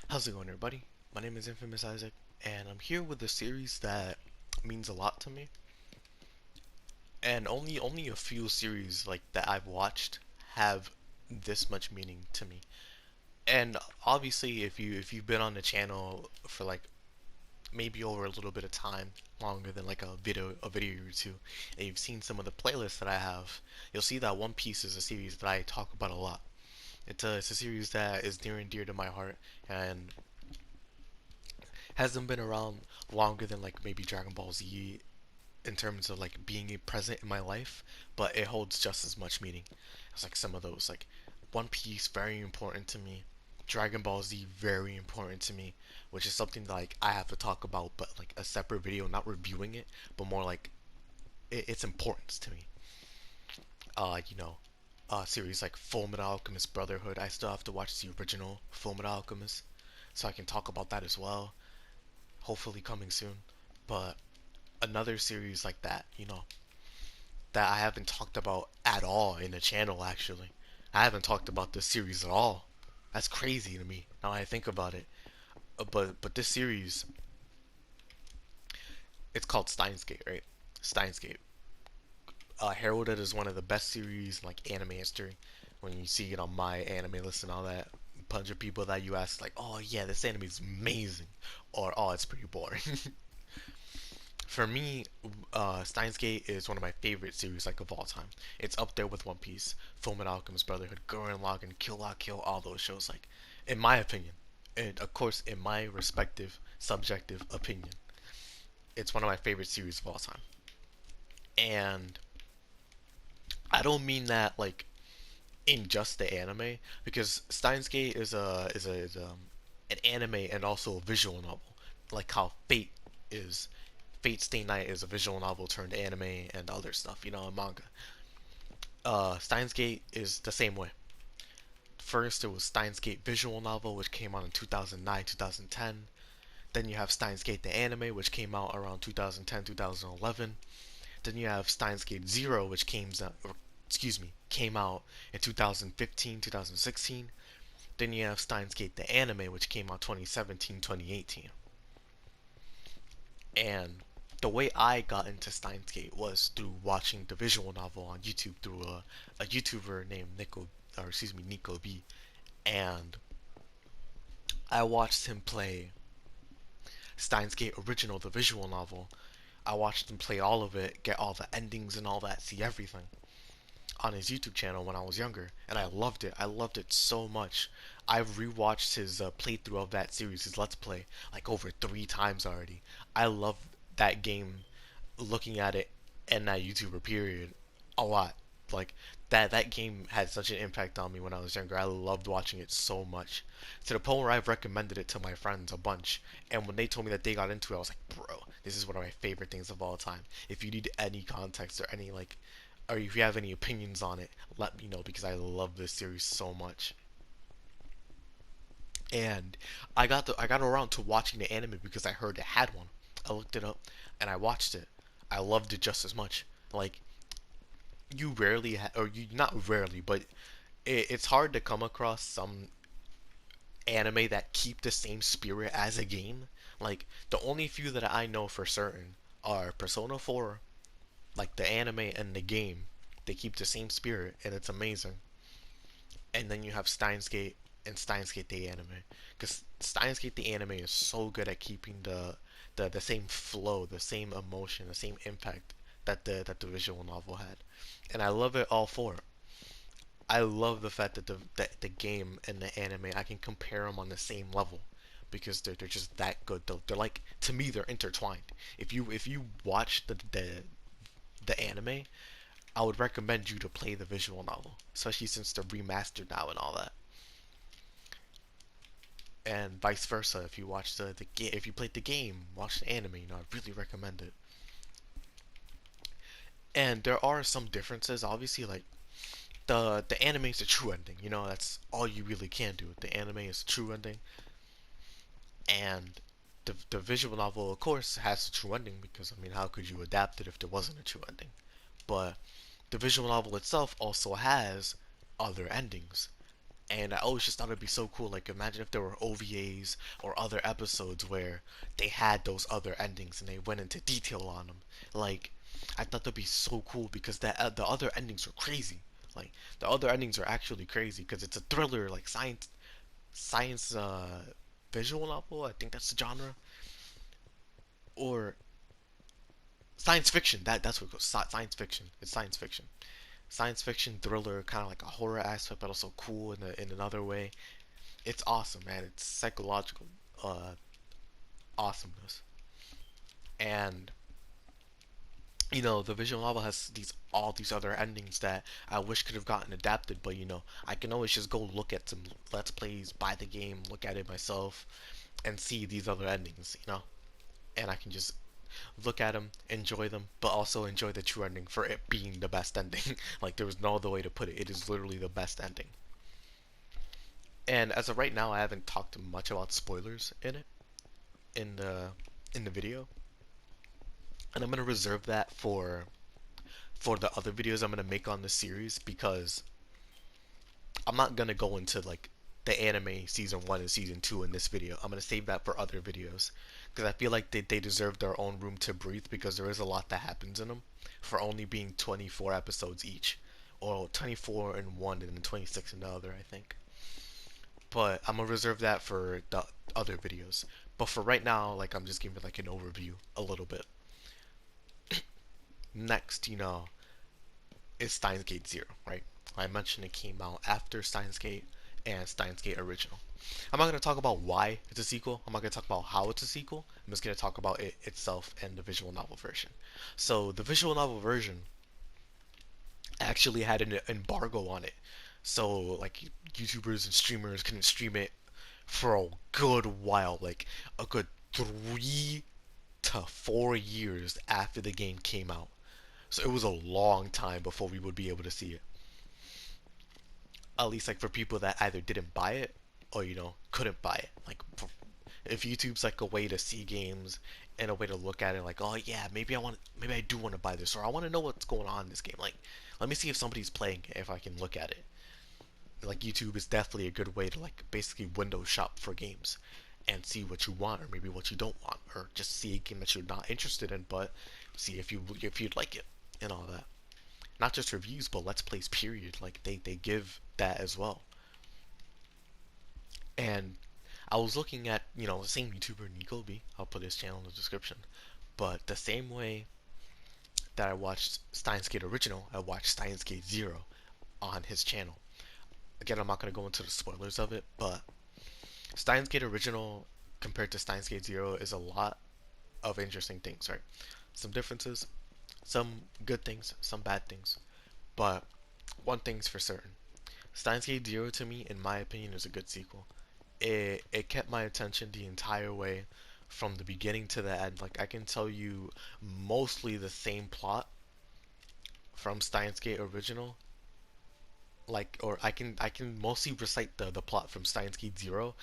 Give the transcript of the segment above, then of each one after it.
How's it going, everybody? My name is Infamous Isaac, and I'm here with a series that means a lot to me. And only a few series like that I've watched have this much meaning to me. And obviously, if you've been on the channel for like maybe over a little bit of time, longer than like a video or two, and you've seen some of the playlists that I have, you'll see that One Piece is a series that I talk about a lot. It's a series that is near and dear to my heart, and hasn't been around longer than like maybe Dragon Ball Z in terms of like being a present in my life, but it holds just as much meaning as like some of those. Like One Piece, very important to me. Dragon Ball Z, very important to me, which is something that like I have to talk about, but like a separate video, not reviewing it, but more like its importance to me. You know, series like Full Metal Alchemist Brotherhood. I still have to watch the original Full Metal Alchemist, so I can talk about that as well. Hopefully coming soon. But another series like that, that I haven't talked about at all in the channel actually. I haven't talked about this series at all. That's crazy to me now I think about it. But this series, it's called Steins Gate, right? Steins Gate. Heralded as one of the best series in like anime history. When you see it on my anime list and all that, bunch of people that you ask like, oh yeah, this anime is amazing, or oh it's pretty boring. For me, Steins Gate is one of my favorite series like of all time. It's up there with One Piece, Fullmetal Alchemist Brotherhood, Gurren Lagann, Kill La Kill, all those shows. Like, in my opinion, and of course, in my respective subjective opinion, it's one of my favorite series of all time. And I don't mean that like in just the anime, because Steins Gate is an anime and also a visual novel, like how Fate is. Fate Stay Night is a visual novel turned anime and other stuff, a manga. Steins Gate is the same way. First, it was Steins Gate visual novel, which came out in 2009, 2010. Then you have Steins Gate the anime, which came out around 2010, 2011. Then you have Steins Gate Zero, which came out in 2015, 2016. Then you have Steins Gate the anime, which came out 2017, 2018. And the way I got into Steins Gate was through watching the visual novel on YouTube through a YouTuber named Nico B. And I watched him play Steins Gate Original, the visual novel. I watched him play all of it, get all the endings and all that, see everything on his YouTube channel when I was younger, and I loved it. I loved it so much. I've rewatched his playthrough of that series, his Let's Play, like over 3 times already. I love that game, looking at it and that YouTuber period a lot. Like that game had such an impact on me when I was younger. I loved watching it so much, to the point where I've recommended it to my friends a bunch. And when they told me that they got into it, I was like, bro, this is one of my favorite things of all time. If you need any context or any like, or if you have any opinions on it, let me know, because I love this series so much. And I got around to watching the anime because I heard it had one. I looked it up and I watched it. I loved it just as much. Like, you rarely or you, not rarely, but it's hard to come across some anime that keep the same spirit as a game. Like, the only few that I know for certain are Persona 4, like the anime and the game. They keep the same spirit, and it's amazing. And then you have Steins Gate and Steins Gate the anime, because Steins Gate the anime is so good at keeping the same flow, the same emotion, the same impact that the visual novel had, and I love it all for it. I love the fact that the game and the anime, I can compare them on the same level, because they're just that good. They're like, to me, they're intertwined. If you watch the anime, I would recommend you to play the visual novel, especially since they're remastered now and all that. And vice versa, if you watch if you played the game, watch the anime. I really recommend it. And there are some differences, obviously. Like, the anime is a true ending. That's all you really can do. The anime is a true ending, and the visual novel, of course, has a true ending, because I mean, how could you adapt it if there wasn't a true ending? But the visual novel itself also has other endings, And I always just thought it'd be so cool. Like, imagine if there were OVAs or other episodes where they had those other endings and they went into detail on them. Like, I thought that'd be so cool because the other endings are crazy. Like, the other endings are actually crazy because it's a thriller, like science visual novel. I think that's the genre, or science fiction. That's what it goes. Science fiction. It's science fiction thriller, kind of like a horror aspect, but also cool in another way. It's awesome, man. It's psychological uh, awesomeness, and the visual novel has all these other endings that I wish could have gotten adapted, but I can always just go look at some let's plays, buy the game, look at it myself, and see these other endings, and I can just look at them, enjoy them, but also enjoy the true ending for it being the best ending. Like there was no other way to put it. It is literally the best ending. And as of right now, I haven't talked much about spoilers in it in the video, and I'm gonna reserve that for the other videos I'm gonna make on this series because I'm not gonna go into like the anime season 1 and season 2 in this video. I'm gonna save that for other videos because I feel like they deserve their own room to breathe because there is a lot that happens in them for only being 24 episodes each, or 24 in one and then 26 in the other, I think. But I'm gonna reserve that for the other videos. But for right now, like I'm just giving like an overview a little bit. Next, is Steins Gate Zero, right? I mentioned it came out after Steins Gate and Steins Gate Original. I'm not going to talk about why it's a sequel. I'm not going to talk about how it's a sequel. I'm just going to talk about it itself and the visual novel version. So the visual novel version actually had an embargo on it. So like YouTubers and streamers couldn't stream it for a good while, like a good 3 to 4 years after the game came out. So it was a long time before we would be able to see it. At least like for people that either didn't buy it or couldn't buy it. Like if YouTube's like a way to see games and a way to look at it, like oh yeah, maybe I do want to buy this, or I want to know what's going on in this game. Like let me see if somebody's playing it, if I can look at it. Like YouTube is definitely a good way to like basically window shop for games and see what you want or maybe what you don't want, or just see a game that you're not interested in but see if you'd like it and all that. Not just reviews, but let's plays period. Like they give that as well. And I was looking at, the same YouTuber Nicoby. I'll put his channel in the description. But the same way that I watched Steins Gate Original, I watched Steins Gate Zero on his channel. Again, I'm not gonna go into the spoilers of it, but Steins Gate Original compared to Steins Gate Zero is a lot of interesting things, right? Some differences, some good things, some bad things. But one thing's for certain. Steins Gate Zero to me, in my opinion, is a good sequel. It kept my attention the entire way from the beginning to the end. Like I can tell you mostly the same plot from Steins Gate Original. Like or I can mostly recite the plot from Steins Gate Zero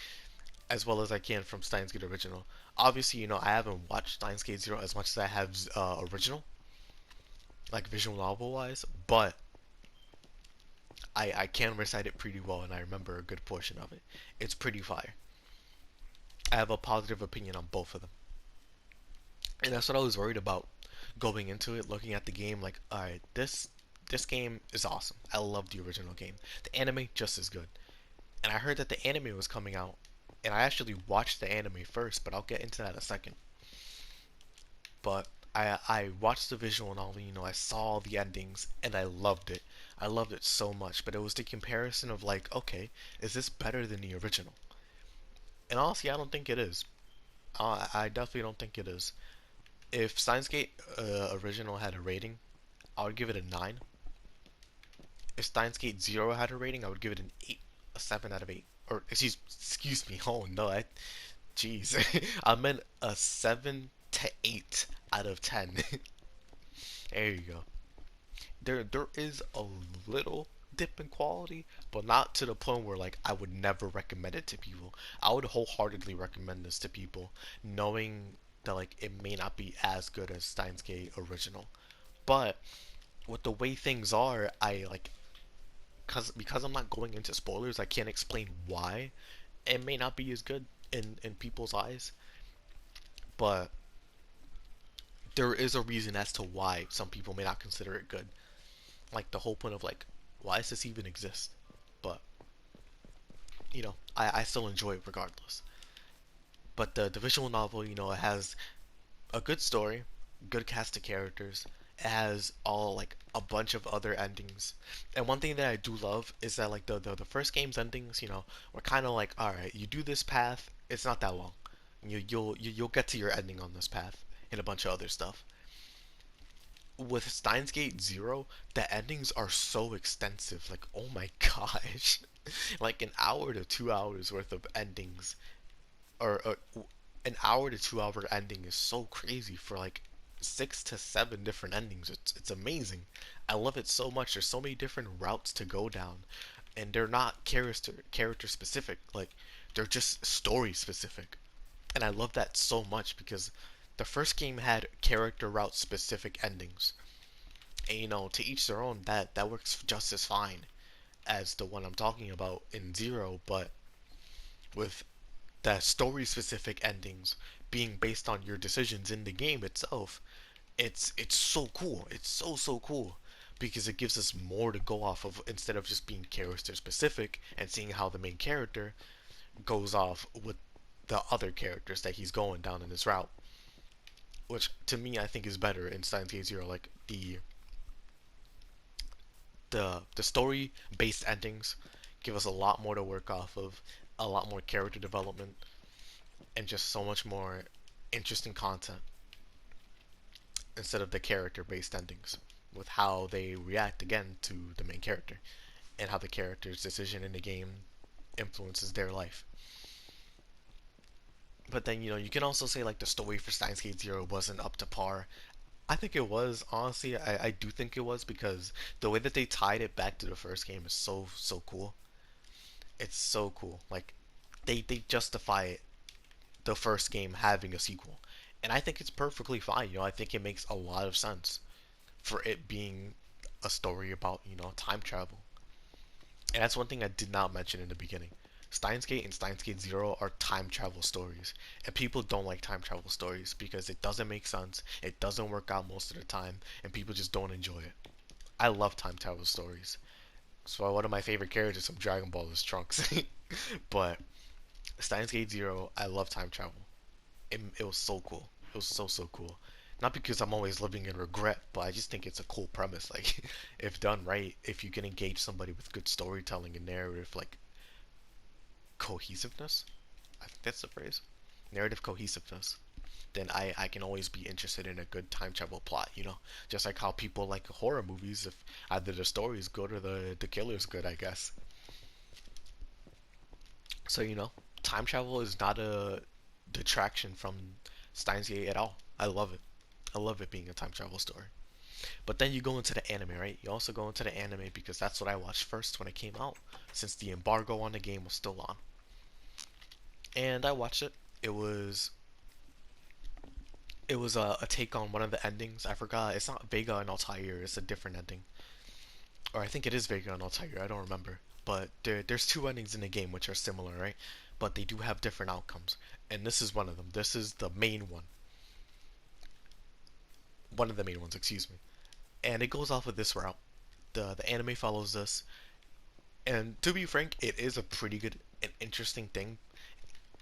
as well as I can from Steins Gate Original. Obviously, I haven't watched Steins Gate Zero as much as I have original, like visual novel wise, but I can recite it pretty well and I remember a good portion of it. It's pretty fire. I have a positive opinion on both of them. And that's what I was worried about going into it, looking at the game like, alright, this game is awesome. I love the original game. The anime just as good. And I heard that the anime was coming out, and I actually watched the anime first, but I'll get into that in a second. But I watched the visual novel, I saw the endings, and I loved it. I loved it so much, but it was the comparison of like, okay, is this better than the original? And honestly, I don't think it is. I definitely don't think it is. If Steins Gate original had a rating, I would give it a 9. If Steins Gate Zero had a rating, I would give it an 8, a 7 out of 8. Or excuse me. Oh no, jeez, I meant a 7 to 8 out of 10. There you go. There is a little dip in quality, but not to the point where like I would never recommend it to people. I would wholeheartedly recommend this to people, knowing that like it may not be as good as Steins Gate original. But with the way things are, I like because I'm not going into spoilers, I can't explain why it may not be as good in people's eyes, but there is a reason as to why some people may not consider it good. Like the whole point of like, why does this even exist? But I still enjoy it regardless. But the visual novel, it has a good story, good cast of characters. It has all like a bunch of other endings. And one thing that I do love is that like the first game's endings, were kind of like, all right, you do this path, it's not that long. You'll get to your ending on this path and a bunch of other stuff. With Steins Gate Zero, the endings are so extensive. Like, oh my gosh, like an hour to 2 hours worth of endings, or an hour to 2 hour ending is so crazy for like 6 to 7 different endings. It's amazing. I love it so much. There's so many different routes to go down, and they're not character specific. Like they're just story specific, and I love that so much because the first game had character route specific endings, and to each their own. That works just as fine as the one I'm talking about in Zero, but with the story specific endings being based on your decisions in the game itself, it's so cool. It's so cool because it gives us more to go off of instead of just being character specific and seeing how the main character goes off with the other characters that he's going down in this route, which to me I think is better in Steins Gate Zero. Like the story based endings give us a lot more to work off of, a lot more character development, and just so much more interesting content instead of the character based endings with how they react again to the main character and how the character's decision in the game influences their life. But then you can also say like the story for Steins Gate Zero wasn't up to par. I think it was, honestly. I do think it was because the way that they tied it back to the first game is so cool. It's so cool. Like they justify the first game having a sequel. And I think it's perfectly fine. I think it makes a lot of sense for it being a story about, time travel. And that's one thing I did not mention in the beginning. Steins Gate and Steins Gate Zero are time travel stories. And people don't like time travel stories because it doesn't make sense, it doesn't work out most of the time, and people just don't enjoy it. I love time travel stories. So one of my favorite characters from Dragon Ball is Trunks. But Steins Gate Zero, I love time travel. It was so cool. It was so cool. Not because I'm always living in regret, but I just think it's a cool premise. Like, if done right, if you can engage somebody with good storytelling and narrative, like cohesiveness, I think that's the phrase. Narrative cohesiveness. Then I can always be interested in a good time travel plot. Just like how people like horror movies, if either the story is good or the killer's good, I guess. So, time travel is not a detraction from Steins Gate at all. I love it. I love it being a time travel story. But then you go into the anime, right? You also go into the anime because that's what I watched first when it came out, since the embargo on the game was still on. And I watched it. It was a take on one of the endings. I forgot. It's not Vega and Altair. It's a different ending. Or I think it is Vega and Altair. I don't remember. But there's two endings in the game which are similar, right? But they do have different outcomes. And this is one of them. This is the main one. One of the main ones, excuse me. And it goes off of this route. The anime follows this. And to be frank, it is a pretty good and interesting thing.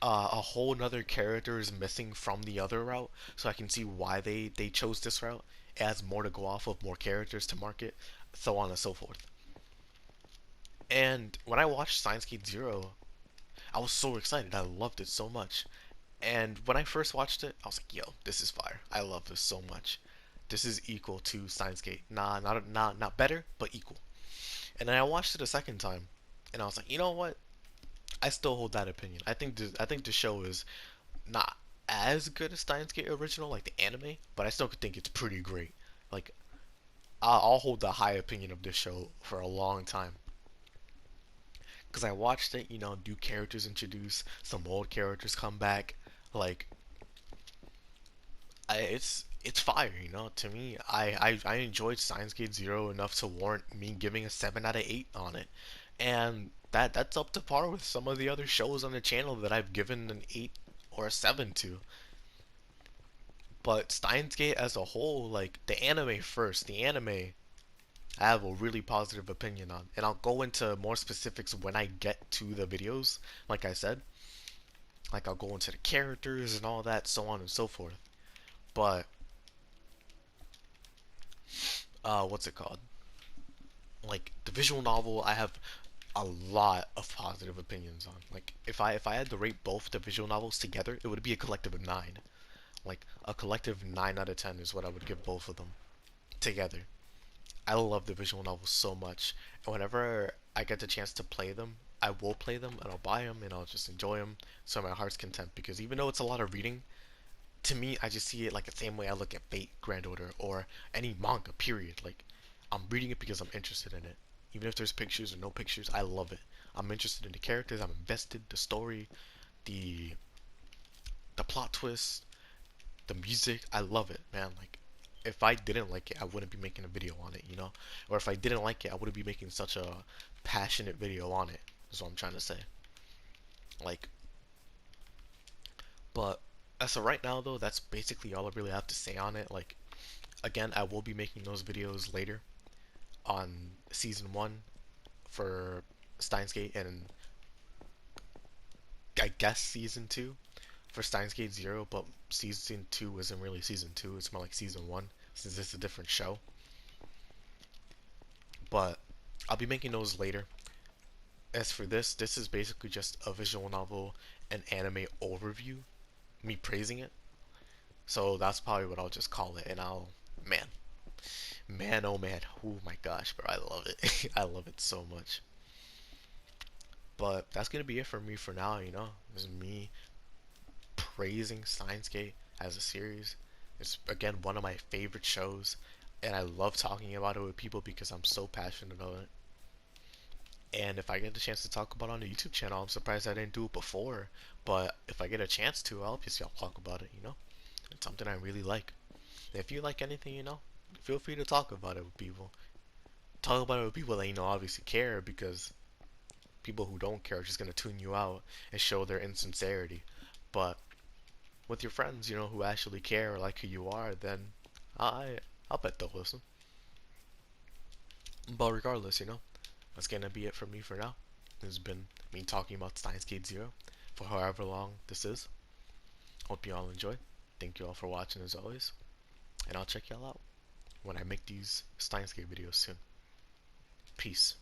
A whole nother character is missing from the other route, so I can see why they chose this route. It has more to go off of, more characters to market, so on and so forth. And when I watched Steins Gate Zero, I was so excited. I loved it so much. And when I first watched it, I was like, "Yo, this is fire! I love this so much. This is equal to Steins Gate. Nah, not better, but equal." And then I watched it a second time, and I was like, "You know what? I still hold that opinion. I think the show is not as good as Steins Gate original, like the anime, but I still think it's pretty great. Like I'll hold the high opinion of this show for a long time because I watched it. New characters introduced, some old characters come back. Like it's it's fire, you know. To me, I enjoyed Steins Gate Zero enough to warrant me giving a 7 out of 8 on it, and that's up to par with some of the other shows on the channel that I've given an 8 or a 7 to. But Steins Gate as a whole, like the anime first, the anime I have a really positive opinion on, and I'll go into more specifics when I get to the videos. Like I said, like I'll go into the characters and all that, so on and so forth. But what's it called? Like the visual novel, I have a lot of positive opinions on. Like if I had to rate both the visual novels together, it would be a collective of 9. Like a collective 9 out of 10 is what I would give both of them together. I love the visual novels so much, and whenever I get the chance to play them, I will play them and I'll buy them and I'll just enjoy them so my heart's content. Because even though it's a lot of reading, to me, I just see it like the same way I look at Fate Grand Order or any manga. Period. Like I'm reading it because I'm interested in it. Even if there's pictures or no pictures, I love it. I'm interested in the characters. I'm invested. The story, the the plot twist, the music. I love it, man. Like if I didn't like it, I wouldn't be making a video on it, you know? Or if I didn't like it, I wouldn't be making such a passionate video on it. That's what I'm trying to say. Like, but as of right now, though, that's basically all I really have to say on it. Like, again, I will be making those videos later on season one for Steins Gate, and I guess season two for Steins Gate Zero. But season two isn't really season two; it's more like season one, since it's a different show. But I'll be making those later. As for this is basically just a visual novel and anime overview, me praising it. So that's probably what I'll just call it. And I'll, man, man, oh man, oh my gosh, bro, I love it. I love it so much. But that's gonna be it for me for now. You know, this is me praising Steins Gate as a series. It's again one of my favorite shows, and I love talking about it with people because I'm so passionate about it. And if I get the chance to talk about it on the YouTube channel, I'm surprised I didn't do it before. But if I get a chance to, I'll just talk about it, you know? It's something I really like. And if you like anything, you know, feel free to talk about it with people. Talk about it with people that, you know, obviously care, because people who don't care are just going to tune you out and show their insincerity. But with your friends, you know, who actually care or like who you are, then I'll bet they'll listen. But regardless, you know, that's gonna be it for me for now. This has been me talking about Steins Gate Zero for however long this is. Hope you all enjoy. Thank you all for watching as always. And I'll check y'all out when I make these Steins Gate videos soon. Peace.